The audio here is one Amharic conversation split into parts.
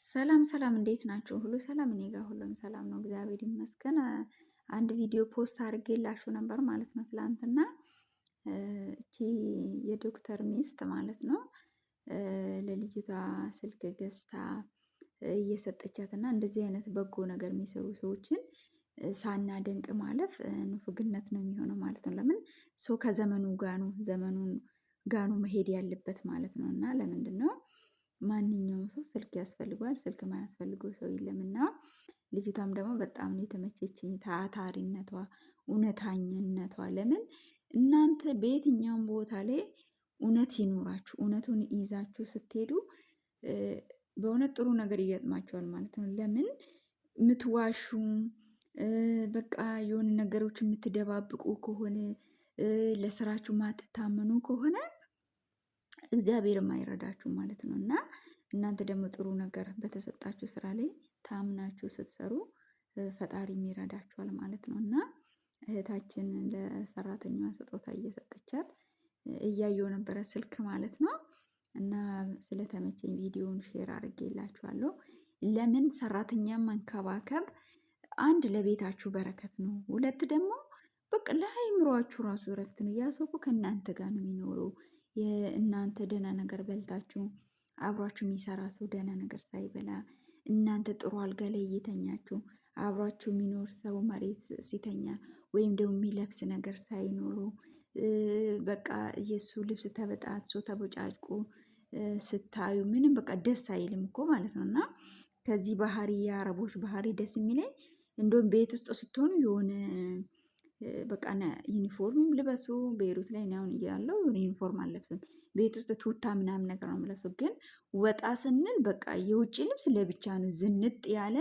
ሰላም ሰላም እንዴት ናችሁ? ሁሉ ሰላም እኔ ጋር ሁሉም ሰላም ነው፣ እግዚአብሔር ይመስገን። አንድ ቪዲዮ ፖስት አድርጌላችሁ ነበር ማለት ነው ትላንትና። እቺ የዶክተር ሚስት ማለት ነው ለልጅቷ ስልክ ገዝታ እየሰጠቻት እና እንደዚህ አይነት በጎ ነገር የሚሰሩ ሰዎችን ሳናደንቅ ማለፍ ንፉግነት ነው የሚሆነው ማለት ነው። ለምን ሰው ከዘመኑ ጋር ነው መሄድ ያለበት ማለት ነው። እና ለምንድን ነው ማንኛውም ሰው ስልክ ያስፈልገዋል፣ ስልክ ማያስፈልገው ሰው የለምና። ልጅቷም ደግሞ በጣም ነው የተመቸችኝ፣ ታታሪነቷ፣ እውነተኛነቷ። ለምን እናንተ በየትኛውም ቦታ ላይ እውነት ይኖራችሁ፣ እውነቱን ይዛችሁ ስትሄዱ በእውነት ጥሩ ነገር ይገጥማችኋል ማለት ነው። ለምን የምትዋሹ በቃ የሆነ ነገሮች የምትደባብቁ ከሆነ ለስራችሁ ማትታመኑ ከሆነ እግዚአብሔርም አይረዳችሁም ማለት ነው። እና እናንተ ደግሞ ጥሩ ነገር በተሰጣችሁ ስራ ላይ ታምናችሁ ስትሰሩ ፈጣሪም ይረዳችኋል ማለት ነው። እና እህታችን ለሰራተኛዋ ስጦታ እየሰጠቻት እያየው ነበረ ስልክ ማለት ነው። እና ስለተመቸኝ ቪዲዮውን ሼር አድርጌላችኋለሁ። ለምን ሰራተኛ መንከባከብ አንድ ለቤታችሁ በረከት ነው፣ ሁለት ደግሞ በቃ ለአእምሯችሁ ራሱ እረፍት ነው። ያ ሰው እኮ ከእናንተ ጋር ነው የሚኖረው። የእናንተ ደህና ነገር በልታችሁ አብሯችሁ የሚሰራ ሰው ደህና ነገር ሳይበላ እናንተ ጥሩ አልጋ ላይ እየተኛችሁ አብሯችሁ የሚኖር ሰው መሬት ሲተኛ ወይም ደግሞ የሚለብስ ነገር ሳይኖሩ በቃ የእሱ ልብስ ተበጣጥሶ ተቦጫጭቆ ስታዩ ምንም በቃ ደስ አይልም እኮ ማለት ነው። እና ከዚህ ባህሪ የአረቦች ባህሪ ደስ የሚለኝ እንደውም ቤት ውስጥ ስትሆኑ የሆነ በቃ ዩኒፎርምም ልበሱ። ቤይሩት ላይ እኔ አሁን እያለሁ ዩኒፎርም አልለብስም። ቤት ውስጥ ቱታ ምናምን ነገር ነው የምለብሰው። ግን ወጣ ስንል በቃ የውጭ ልብስ ለብቻ ነው ዝንጥ ያለ።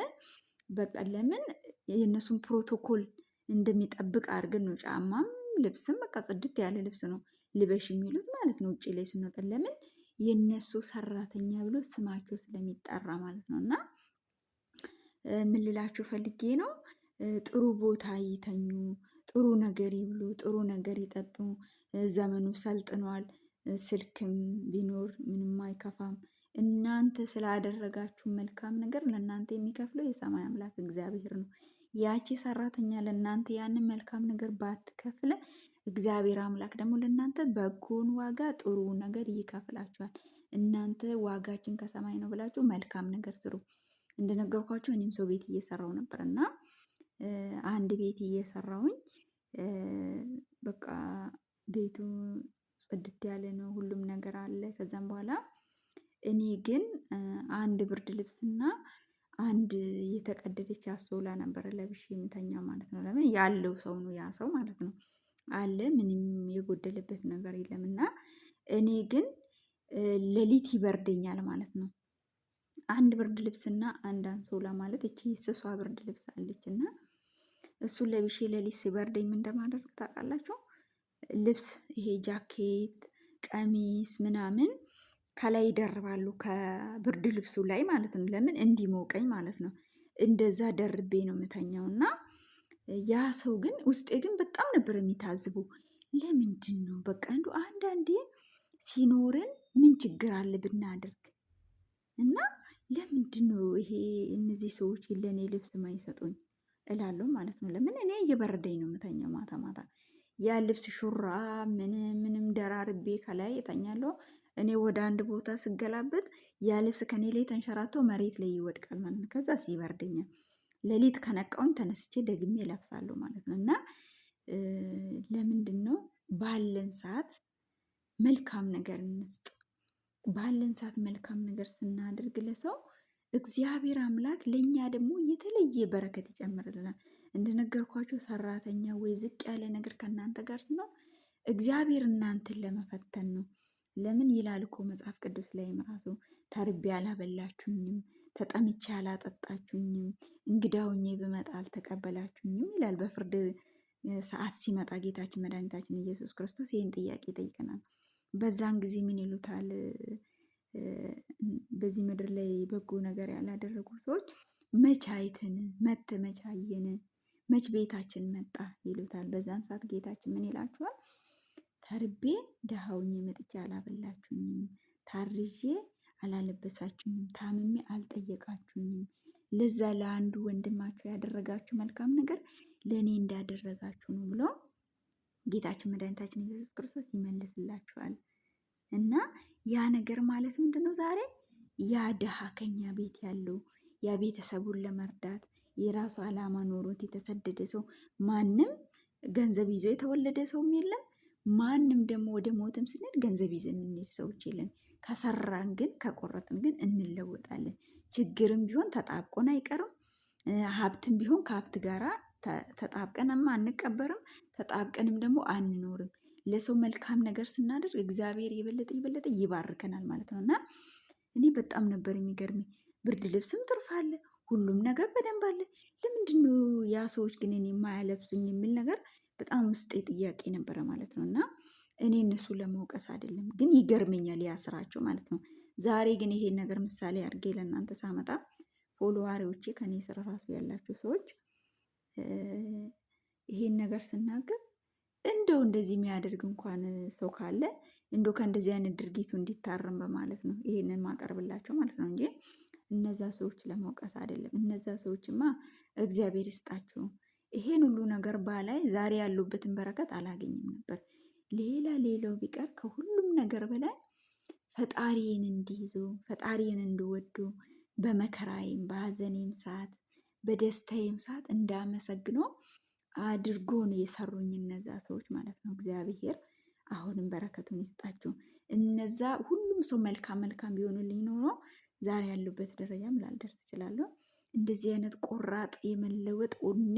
በቃ ለምን የእነሱን ፕሮቶኮል እንደሚጠብቅ አድርገን ነው። ጫማም ልብስም በቃ ጽድት ያለ ልብስ ነው ልበሽ የሚሉት ማለት ነው። ውጭ ላይ ስንወጣ ለምን የእነሱ ሰራተኛ ብሎ ስማቸው ስለሚጠራ ማለት ነው። እና ምን ልላችሁ ፈልጌ ነው፣ ጥሩ ቦታ ይተኙ፣ ጥሩ ነገር ይብሉ፣ ጥሩ ነገር ይጠጡ። ዘመኑ ሰልጥኗል። ስልክም ቢኖር ምንም አይከፋም። እናንተ ስላደረጋችሁ መልካም ነገር ለእናንተ የሚከፍለው የሰማይ አምላክ እግዚአብሔር ነው። ያቺ ሰራተኛ ለእናንተ ያንን መልካም ነገር ባትከፍለ እግዚአብሔር አምላክ ደግሞ ለእናንተ በጎን ዋጋ ጥሩ ነገር ይከፍላችኋል። እናንተ ዋጋችን ከሰማይ ነው ብላችሁ መልካም ነገር ስሩ። እንደነገርኳችሁ እኔም ሰው ቤት እየሰራው ነበር እና አንድ ቤት እየሰራውኝ በቃ ቤቱ ጽድት ያለ ነው፣ ሁሉም ነገር አለ። ከዛም በኋላ እኔ ግን አንድ ብርድ ልብስና አንድ የተቀደደች አሶላ ነበረ ለብሼ የምተኛው ማለት ነው። ለምን ያለው ሰው ነው ያ ሰው ማለት ነው አለ፣ ምንም የጎደለበት ነገር የለም። እና እኔ ግን ሌሊት ይበርደኛል ማለት ነው። አንድ ብርድ ልብስና አንድ አንሶላ ማለት እቺ ስሷ ብርድ ልብስ አለች እና እሱን ለብሼ ሌሊት ሲበርደኝ ምን እንደማደርግ ታውቃላችሁ? ልብስ ይሄ ጃኬት፣ ቀሚስ ምናምን ከላይ ይደርባሉ ከብርድ ልብሱ ላይ ማለት ነው። ለምን እንዲሞቀኝ ማለት ነው። እንደዛ ደርቤ ነው የምተኛው። እና ያ ሰው ግን ውስጤ ግን በጣም ነበር የሚታዝቡ። ለምንድን ነው በቃ እንደው አንዳንዴ ሲኖርን ምን ችግር አለ ብናደርግ? እና ለምንድን ነው ይሄ እነዚህ ሰዎች ለእኔ ልብስ ማይሰጡኝ እላለሁ ማለት ነው። ለምን እኔ እየበረደኝ ነው የምተኛው ማታ ማታ። ያ ልብስ ሹራብ ምንም ደራርቤ ከላይ እተኛለሁ። እኔ ወደ አንድ ቦታ ስገላበጥ ያ ልብስ ከኔ ላይ ተንሸራቶ መሬት ላይ ይወድቃል ማለት ነው። ከዛ ይበርደኛል። ሌሊት ከነቃውኝ ተነስቼ ደግሜ እለብሳለሁ ማለት ነው። እና ለምንድን ነው ባለን ሰዓት መልካም ነገር እንስጥ። ባለን ሰዓት መልካም ነገር ስናደርግ ለሰው እግዚአብሔር አምላክ ለእኛ ደግሞ የተለየ በረከት ይጨምርልናል። እንደነገርኳቸው ሰራተኛ ወይ ዝቅ ያለ ነገር ከእናንተ ጋር ሲኖር እግዚአብሔር እናንተን ለመፈተን ነው። ለምን ይላል እኮ መጽሐፍ ቅዱስ ላይም ራሱ ተርቤ አላበላችሁኝም፣ ተጠምቼ አላጠጣችሁኝም፣ እንግዳ ሆኜ ብመጣ አልተቀበላችሁኝም ይላል። በፍርድ ሰዓት ሲመጣ ጌታችን መድኃኒታችን ኢየሱስ ክርስቶስ ይህን ጥያቄ ይጠይቀናል። በዛን ጊዜ ምን ይሉታል? በዚህ ምድር ላይ በጎ ነገር ያላደረጉ ሰዎች መች አይተን መች አየን፣ መች ቤታችን መጣ ይሉታል። በዛን ሰዓት ጌታችን ምን ይላችኋል? ተርቤ ድሃ ሆኜ መጥቼ አላበላችሁኝም፣ ታርዤ አላለበሳችሁኝም፣ ታምሜ አልጠየቃችሁኝም። ለዛ ለአንዱ ወንድማችሁ ያደረጋችሁ መልካም ነገር ለእኔ እንዳደረጋችሁ ነው ብሎ ጌታችን መድኃኒታችን ኢየሱስ ክርስቶስ ይመልስላችኋል። እና ያ ነገር ማለት ምንድን ነው? ዛሬ ያ ድሃ ከኛ ቤት ያለው ያ ቤተሰቡን ለመርዳት የራሱ ዓላማ ኖሮት የተሰደደ ሰው ማንም ገንዘብ ይዞ የተወለደ ሰውም የለም። ማንም ደግሞ ወደ ሞትም ስንሄድ ገንዘብ ይዘን የምንሄድ ሰዎች የለን። ከሰራን ግን ከቆረጥን ግን እንለወጣለን። ችግርም ቢሆን ተጣብቆን አይቀርም። ሀብትም ቢሆን ከሀብት ጋራ ተጣብቀንም አንቀበርም። ተጣብቀንም ደግሞ አንኖርም። ለሰው መልካም ነገር ስናደርግ እግዚአብሔር የበለጠ ይባርከናል ማለት ነው። እና እኔ በጣም ነበር የሚገርመኝ። ብርድ ልብስም ትርፍ አለ፣ ሁሉም ነገር በደንብ አለ። ለምንድነው ያ ሰዎች ግን እኔ የማያለብሱኝ የሚል ነገር በጣም ውስጤ ጥያቄ ነበረ ማለት ነው። እና እኔ እነሱ ለመውቀስ አይደለም፣ ግን ይገርመኛል ያ ስራቸው ማለት ነው። ዛሬ ግን ይሄን ነገር ምሳሌ አድርጌ ለእናንተ ሳመጣ ፎሎዋሪዎቼ ከኔ ስራ ራሱ ያላችሁ ሰዎች ይሄን ነገር ስናገር እንደው እንደዚህ የሚያደርግ እንኳን ሰው ካለ እንደው ከእንደዚህ አይነት ድርጊቱ እንዲታረም በማለት ነው ይሄንን ማቀርብላቸው ማለት ነው እንጂ እነዛ ሰዎች ለመውቀስ አይደለም። እነዛ ሰዎችማ እግዚአብሔር ይስጣቸው። ይሄን ሁሉ ነገር ባላይ ዛሬ ያሉበትን በረከት አላገኝም ነበር። ሌላው ቢቀር ከሁሉም ነገር በላይ ፈጣሪን እንዲይዙ ፈጣሪን እንዲወዱ በመከራዬም በሀዘኔም ሰዓት በደስታዬም ሰዓት እንዳመሰግነው አድርጎ ነው የሰሩኝ እነዛ ሰዎች ማለት ነው። እግዚአብሔር አሁንም በረከቱን ይስጣቸው። እነዛ ሁሉም ሰው መልካም ቢሆኑልኝ ኖሮ ዛሬ ያሉበት ደረጃም ላልደርስ እችላለሁ። እንደዚህ አይነት ቆራጥ የመለወጥ ወኔ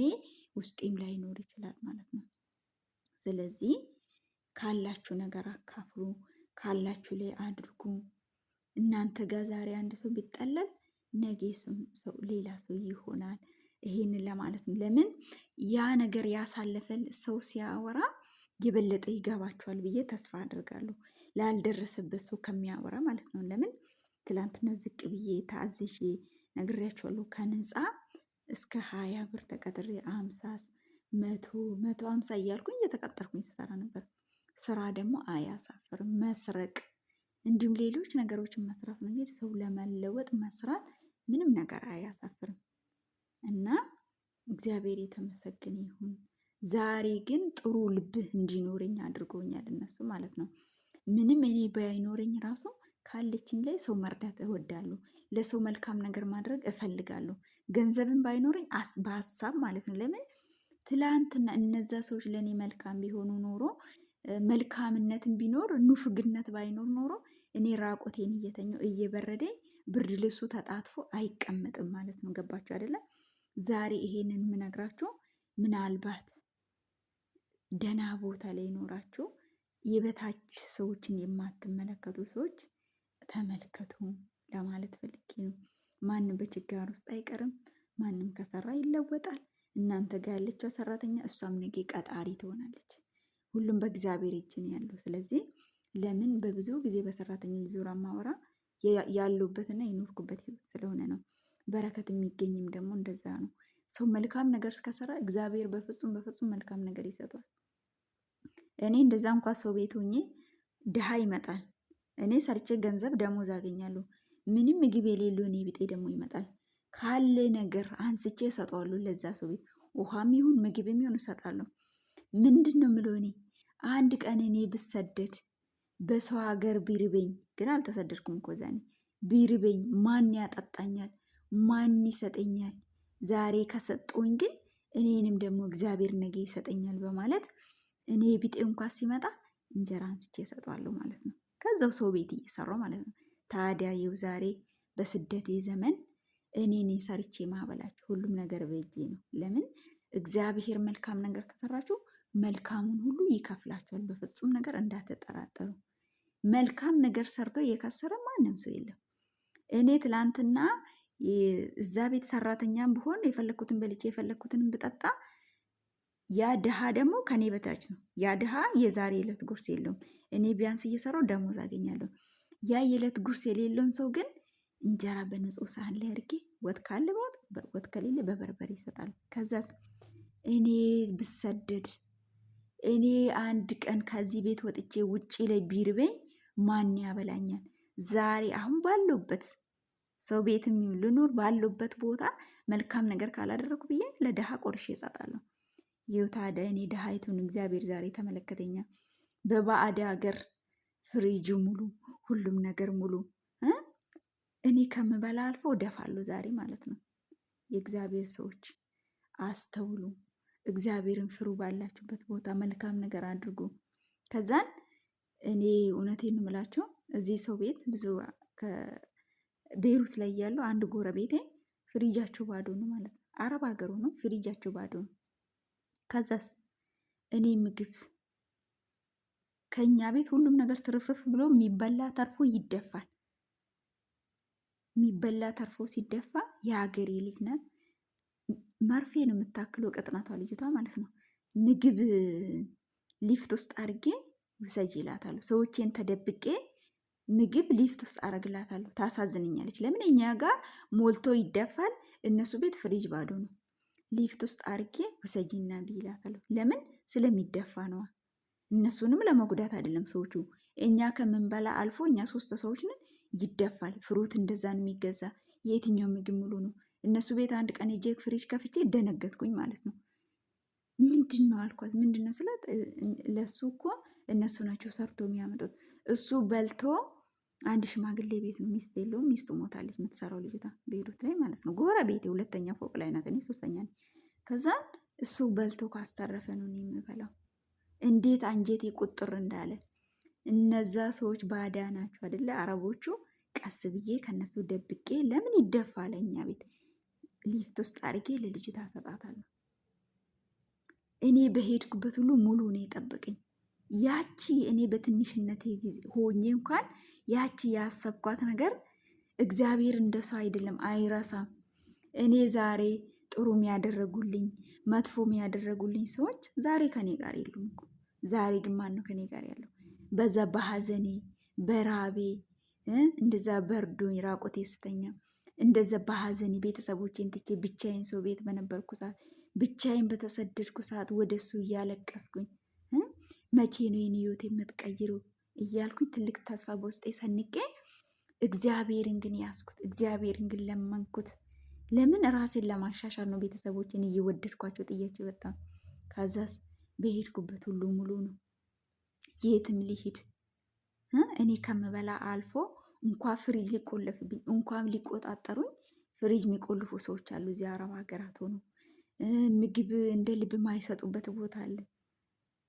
ውስጤም ላይኖር ይችላል ማለት ነው። ስለዚህ ካላችሁ ነገር አካፍሉ፣ ካላችሁ ላይ አድርጉ። እናንተ ጋር ዛሬ አንድ ሰው ቢጠለል ነገ ሰው ሌላ ሰው ይሆናል። ይሄንን ለማለት ነው። ለምን ያ ነገር ያሳለፈን ሰው ሲያወራ የበለጠ ይገባቸዋል ብዬ ተስፋ አድርጋለሁ። ላልደረሰበት ሰው ከሚያወራ ማለት ነው። ለምን ትላንትና ዝቅ ብዬ ታዝዤ ነግሬያቸዋለሁ። ከነፃ እስከ 20 ብር ተቀጥሬ 50 150 እያልኩኝ እየተቀጠርኩኝ ስሰራ ነበር። ስራ ደግሞ አያሳፍርም። መስረቅ እንዲሁም ሌሎች ነገሮችን መስራት ነው እንጂ ሰው ለመለወጥ መስራት ምንም ነገር አያሳፍርም። እና እግዚአብሔር የተመሰገነ ይሁን። ዛሬ ግን ጥሩ ልብህ እንዲኖረኝ አድርጎኛል እነሱ ማለት ነው። ምንም እኔ ባይኖረኝ ራሱ ካለችኝ ላይ ሰው መርዳት እወዳለሁ። ለሰው መልካም ነገር ማድረግ እፈልጋለሁ። ገንዘብን ባይኖረኝ በሀሳብ ማለት ነው። ለምን ትላንትና እነዛ ሰዎች ለእኔ መልካም ቢሆኑ ኖሮ መልካምነትን ቢኖር ኑፍግነት ባይኖር ኖሮ እኔ ራቆቴን እየተኛው እየበረደኝ ብርድ ልብሱ ተጣጥፎ አይቀመጥም ማለት ነው። ገባችሁ አይደለም? ዛሬ ይሄንን የምነግራችሁ ምናልባት ደህና ቦታ ላይ ኖራችሁ የበታች ሰዎችን የማትመለከቱ ሰዎች ተመልከቱ ለማለት ፈልጌ ነው። ማንም በችጋር ውስጥ አይቀርም። ማንም ከሰራ ይለወጣል። እናንተ ጋር ያለችው ሰራተኛ እሷም ነገ ቀጣሪ ትሆናለች። ሁሉም በእግዚአብሔር እጅ ነው ያለው። ስለዚህ ለምን በብዙ ጊዜ በሰራተኞች ዙሪያ ማወራ ያሉበትና የኖርኩበት ህይወት ስለሆነ ነው። በረከት የሚገኝም ደግሞ እንደዛ ነው። ሰው መልካም ነገር እስከሰራ እግዚአብሔር በፍጹም መልካም ነገር ይሰጣል። እኔ እንደዛ እንኳን ሰው ቤት ሆኜ ድሃ ይመጣል። እኔ ሰርቼ ገንዘብ ደሞዝ አገኛለሁ። ምንም ምግብ የሌለው እኔ ቢጤ ደግሞ ይመጣል። ካለ ነገር አንስቼ እሰጠዋለሁ ለዛ ሰው ቤት ውሃም ይሁን ምግብም ይሁን እሰጣለሁ። ምንድን ነው የምለው እኔ አንድ ቀን እኔ ብሰደድ በሰው ሀገር ቢርበኝ፣ ግን አልተሰደድኩም እኮ ዛኔ ቢርበኝ ማን ያጠጣኛል? ማን ይሰጠኛል? ዛሬ ከሰጠውኝ ግን እኔንም ደግሞ እግዚአብሔር ነገ ይሰጠኛል በማለት እኔ ቢጤ እንኳን ሲመጣ እንጀራ አንስቼ እሰጠዋለሁ ማለት ነው። ከዛው ሰው ቤት እየሰራው ማለት ነው። ታዲያ ይኸው ዛሬ በስደቴ ዘመን እኔ ሰርቼ ማበላችሁ ሁሉም ነገር በእጄ ነው። ለምን እግዚአብሔር መልካም ነገር ከሰራችሁ መልካሙን ሁሉ ይከፍላችኋል። በፍጹም ነገር እንዳትጠራጠሩ። መልካም ነገር ሰርቶ የከሰረ ማንም ሰው የለም። እኔ ትላንትና እዛ ቤት ሰራተኛም ብሆን የፈለግኩትን በልቼ የፈለግኩትን ብጠጣ ያ ድሃ ደግሞ ከኔ በታች ነው። ያ ድሃ የዛሬ ዕለት ጉርስ የለውም። እኔ ቢያንስ እየሰራው ደሞዝ አገኛለሁ። ያ የዕለት ጉርስ የሌለውን ሰው ግን እንጀራ በንጹህ ሳህን ላይ አድርጌ ወጥ ካለ ወጥ ከሌለ በበርበሬ ይሰጣል። ከዛስ እኔ ብሰደድ እኔ አንድ ቀን ከዚህ ቤት ወጥቼ ውጪ ላይ ቢርበኝ ማን ያበላኛል? ዛሬ አሁን ባለሁበት ሰው ቤትም ልኖር ባለሁበት ቦታ መልካም ነገር ካላደረኩ ብዬ ለድሃ ቆርሼ እሰጣለሁ። ይኸው ታዲያ እኔ ድሃይቱን እግዚአብሔር ዛሬ ተመለከተኛ። በባዕድ ሀገር ፍሪጅ ሙሉ፣ ሁሉም ነገር ሙሉ እኔ ከምበላ አልፎ እደፋለሁ ዛሬ ማለት ነው። የእግዚአብሔር ሰዎች አስተውሉ፣ እግዚአብሔርን ፍሩ፣ ባላችሁበት ቦታ መልካም ነገር አድርጉ። ከዛን እኔ እውነቴን እምላቸው እዚህ ሰው ቤት ብዙ ቤሩት ላይ ያለው አንድ ጎረቤቴ ፍሪጃቸው ባዶ ነው ማለት ነው። አረብ ሀገሩ ነው፣ ፍሪጃቸው ባዶ ነው። ከዛስ እኔ ምግብ ከኛ ቤት ሁሉም ነገር ትርፍርፍ ብሎ የሚበላ ተርፎ ይደፋል። የሚበላ ተርፎ ሲደፋ የሀገሬ ልጅ ናት፣ መርፌ ነው የምታክለው ቅጥናቷ ልጅቷ ማለት ነው። ምግብ ሊፍት ውስጥ አድርጌ ውሰጅ ይላታሉ። ሰዎቼን ተደብቄ ምግብ ሊፍት ውስጥ አረግላታለሁ። ታሳዝንኛለች። ለምን እኛ ጋር ሞልቶ ይደፋል፣ እነሱ ቤት ፍሪጅ ባዶ ነው። ሊፍት ውስጥ አርጌ ውሰጂና ብይላታለሁ። ለምን ስለሚደፋ ነዋ። እነሱንም ለመጉዳት አይደለም። ሰዎቹ እኛ ከምንበላ አልፎ እኛ 3 ሰዎች ነን፣ ይደፋል። ፍሩት እንደዛ ነው የሚገዛ። የትኛው ምግብ ሙሉ ነው? እነሱ ቤት አንድ ቀን የጄክ ፍሪጅ ከፍቼ ደነገጥኩኝ ማለት ነው። ምንድን ነው አልኳት። ምንድን ነው ስላት ለሱ እኮ እነሱ ናቸው ሰርቶ የሚያመጡት። እሱ በልቶ አንድ ሽማግሌ ቤት ነው፣ ሚስት የለውም። ሚስቱ ሞታለች፣ የምትሰራው ልጅቷ ቤሩት ላይ ማለት ነው። ጎረቤቴ 2ኛ ፎቅ ላይ ናት፣ እኔ 3ኛ ነኝ። ከዛን እሱ በልቶ ካስተረፈ ነው እኔ የምበላው። እንዴት አንጀቴ ቁጥር እንዳለ። እነዛ ሰዎች ባዳ ናቸው አይደለ አረቦቹ። ቀስ ብዬ ከነሱ ደብቄ ለምን ይደፋል እኛ ቤት ሊፍት ውስጥ አድርጌ ለልጅቷ ሰጣታለሁ። እኔ በሄድኩበት ሁሉ ሙሉ ነው የጠበቀኝ። ያቺ እኔ በትንሽነቴ ጊዜ ሆኜ እንኳን ያቺ ያሰብኳት ነገር እግዚአብሔር እንደሷ አይደለም፣ አይረሳም። እኔ ዛሬ ጥሩ የሚያደረጉልኝ መጥፎ የሚያደረጉልኝ ሰዎች ዛሬ ከኔ ጋር የሉም እኮ። ዛሬ ግን ማን ነው ከኔ ጋር ያለው? በዛ በሐዘኔ በራቤ እንደዛ በርዶኝ ራቆቴ ስተኛ እንደዛ በሐዘኔ ቤተሰቦቼን ትቼ ብቻዬን ሰው ቤት በነበርኩ ሰዓት ብቻዬን በተሰደድኩ ሰዓት ወደሱ እያለቀስኩኝ መቼ ነው የኔ ህይወት የምትቀይረው እያልኩኝ ትልቅ ተስፋ በውስጤ ሰንቄ እግዚአብሔርን ግን ያዝኩት፣ እግዚአብሔርን ግን ለመንኩት። ለምን ራሴን ለማሻሻል ነው። ቤተሰቦችን እየወደድኳቸው ጥያቸው በጣም ከዛስ በሄድኩበት ሁሉ ሙሉ ነው። የትም ሊሄድ እኔ ከምበላ አልፎ እንኳን ፍሪጅ ሊቆለፍብኝ እንኳን ሊቆጣጠሩኝ ፍሪጅ የሚቆልፉ ሰዎች አሉ እዚህ አረብ ሀገራት ሆኖ ምግብ እንደ ልብ ማይሰጡበት ቦታ አለ።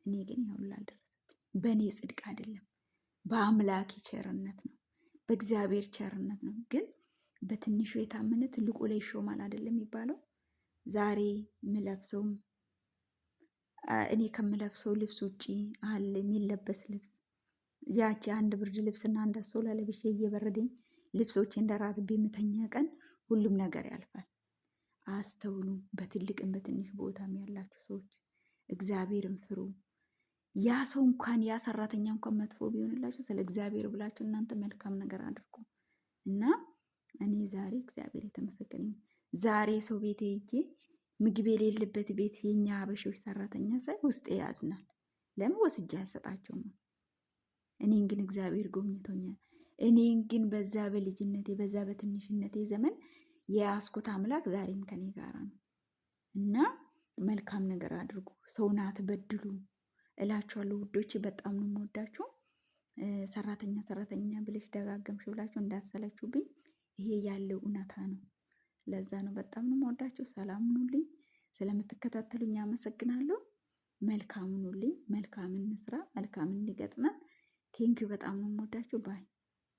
እኔ ግን ያውላ አልደረሰብኝ። በእኔ ጽድቅ አይደለም፣ በአምላኬ ቸርነት ነው፣ በእግዚአብሔር ቸርነት ነው። ግን በትንሹ የታመነ ትልቁ ላይ ይሾማል አይደለም የሚባለው። ዛሬ ምለብሰውም እኔ ከምለብሰው ልብስ ውጪ አለ የሚለበስ ልብስ። ያቺ አንድ ብርድ ልብስና አንድ አንሶላ ለብሼ እየበረደኝ ልብሶቼ እንደራርቤ የምተኛ ቀን ሁሉም ነገር ያልፋል። አስተውሉ። በትልቅም በትንሽ ቦታም ያላችሁ ሰዎች እግዚአብሔርን ፍሩ። ያ ሰው እንኳን ያ ሰራተኛ እንኳን መጥፎ ቢሆንላችሁ ስለ እግዚአብሔር ብላችሁ እናንተ መልካም ነገር አድርጉ እና እኔ ዛሬ እግዚአብሔር የተመሰገነ ዛሬ ሰው ቤት ሄጄ ምግብ የሌለበት ቤት የኛ ሀበሾች ሰራተኛ ሳይ ውስጤ ያዝናል። ለምን ወስጄ አልሰጣቸውም? እኔን ግን እግዚአብሔር ጎብኝቶኛል። እኔን ግን በዛ በልጅነቴ በዛ በትንሽነቴ ዘመን የያዝኩት አምላክ ዛሬም ከኔ ጋር ነው እና መልካም ነገር አድርጉ፣ ሰውን አትበድሉ እላችኋለሁ ውዶቼ። በጣም ነው የምወዳችሁ። ሰራተኛ ሰራተኛ ብለሽ ደጋገምሽ ብላችሁ እንዳትሰለችሁብኝ። ይሄ ያለው እውነታ ነው። ለዛ ነው በጣም ነው የምወዳችሁ። ሰላም ሁኑልኝ። ስለምትከታተሉኝ አመሰግናለሁ። መልካም ሁኑልኝ። መልካም እንስራ፣ መልካም እንዲገጥመን። ቴንኪው። በጣም ነው የምወዳችሁ ባይ